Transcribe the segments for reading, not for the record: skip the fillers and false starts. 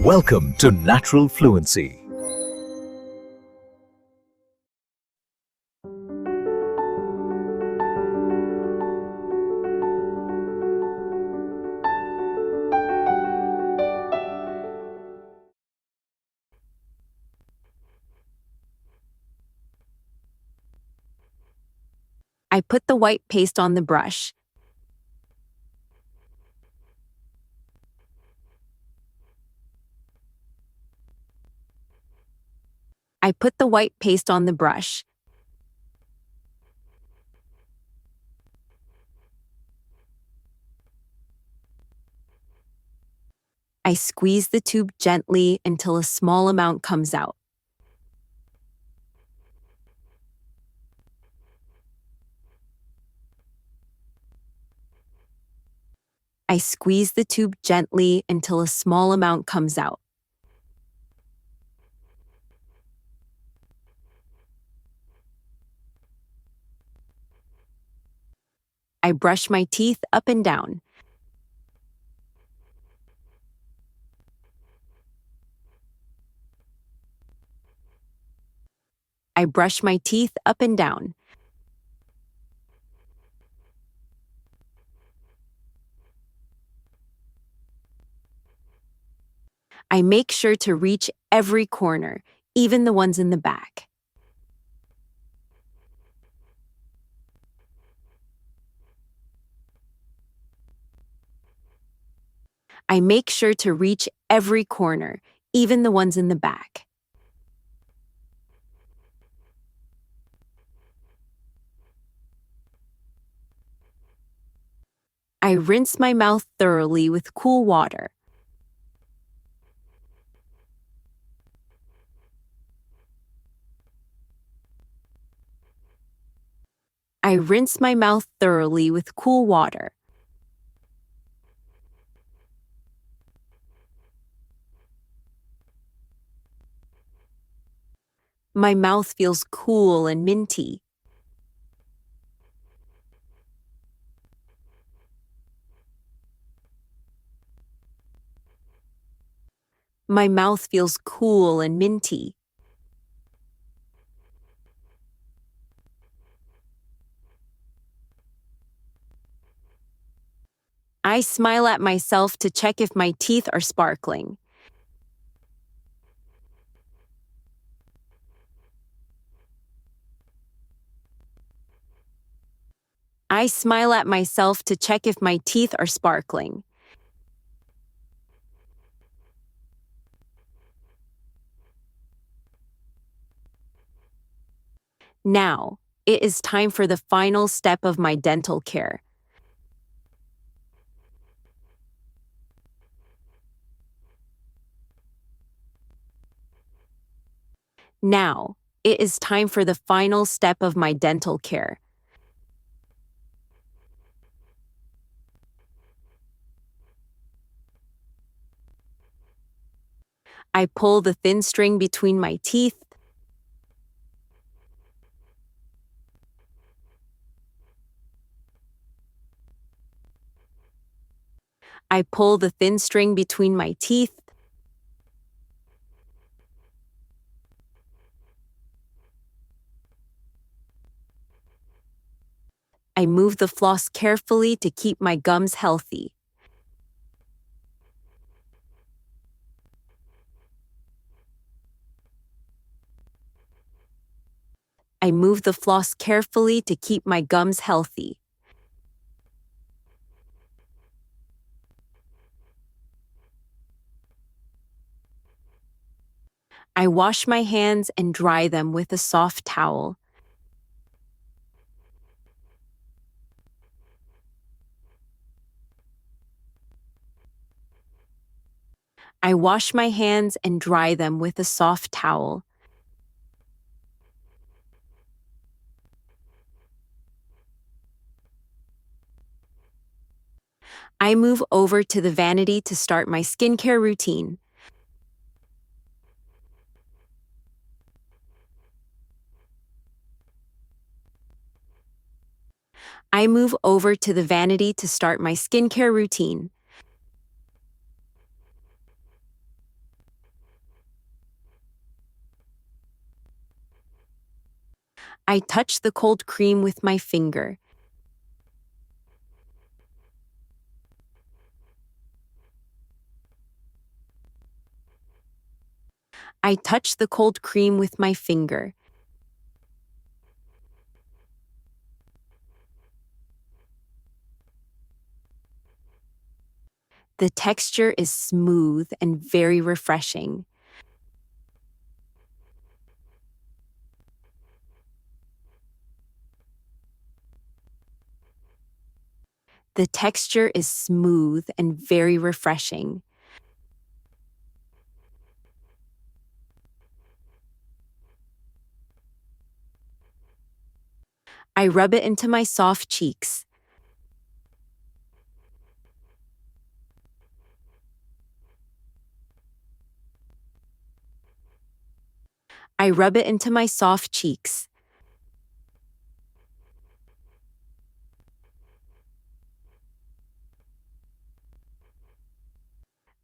Welcome to Natural Fluency. I put the white paste on the brush. I put the white paste on the brush. I squeeze the tube gently until a small amount comes out. I squeeze the tube gently until a small amount comes out. I brush my teeth up and down. I brush my teeth up and down. I make sure to reach every corner, even the ones in the back. I make sure to reach every corner, even the ones in the back. I rinse my mouth thoroughly with cool water. I rinse my mouth thoroughly with cool water. My mouth feels cool and minty. My mouth feels cool and minty. I smile at myself to check if my teeth are sparkling. I smile at myself to check if my teeth are sparkling. Now, it is time for the final step of my dental care. Now, it is time for the final step of my dental care. I pull the thin string between my teeth. I pull the thin string between my teeth. I move the floss carefully to keep my gums healthy. I move the floss carefully to keep my gums healthy. I wash my hands and dry them with a soft towel. I wash my hands and dry them with a soft towel. I move over to the vanity to start my skincare routine. I move over to the vanity to start my skincare routine. I touch the cold cream with my finger. I touch the cold cream with my finger. The texture is smooth and very refreshing. The texture is smooth and very refreshing. I rub it into my soft cheeks. I rub it into my soft cheeks.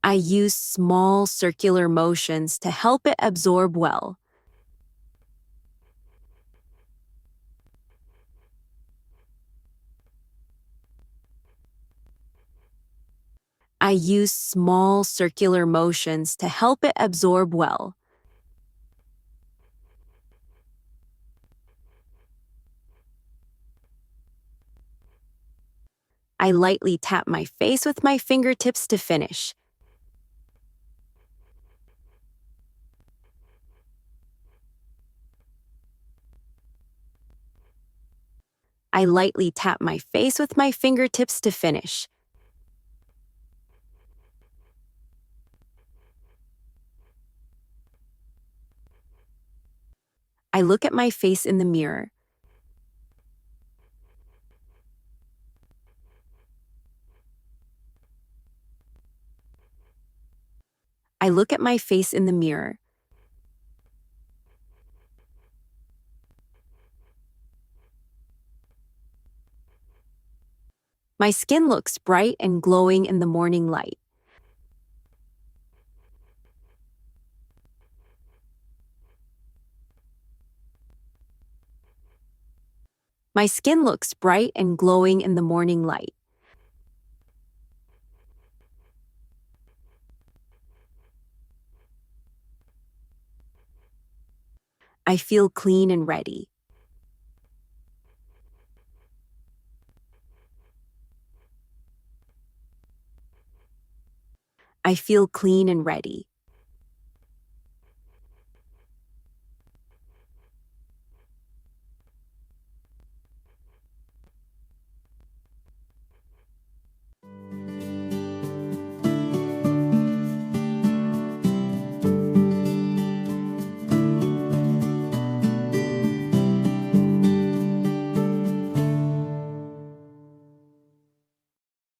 I use small circular motions to help it absorb well. I use small circular motions to help it absorb well. I lightly tap my face with my fingertips to finish. I lightly tap my face with my fingertips to finish. I look at my face in the mirror. I look at my face in the mirror. My skin looks bright and glowing in the morning light. My skin looks bright and glowing in the morning light. I feel clean and ready. I feel clean and ready.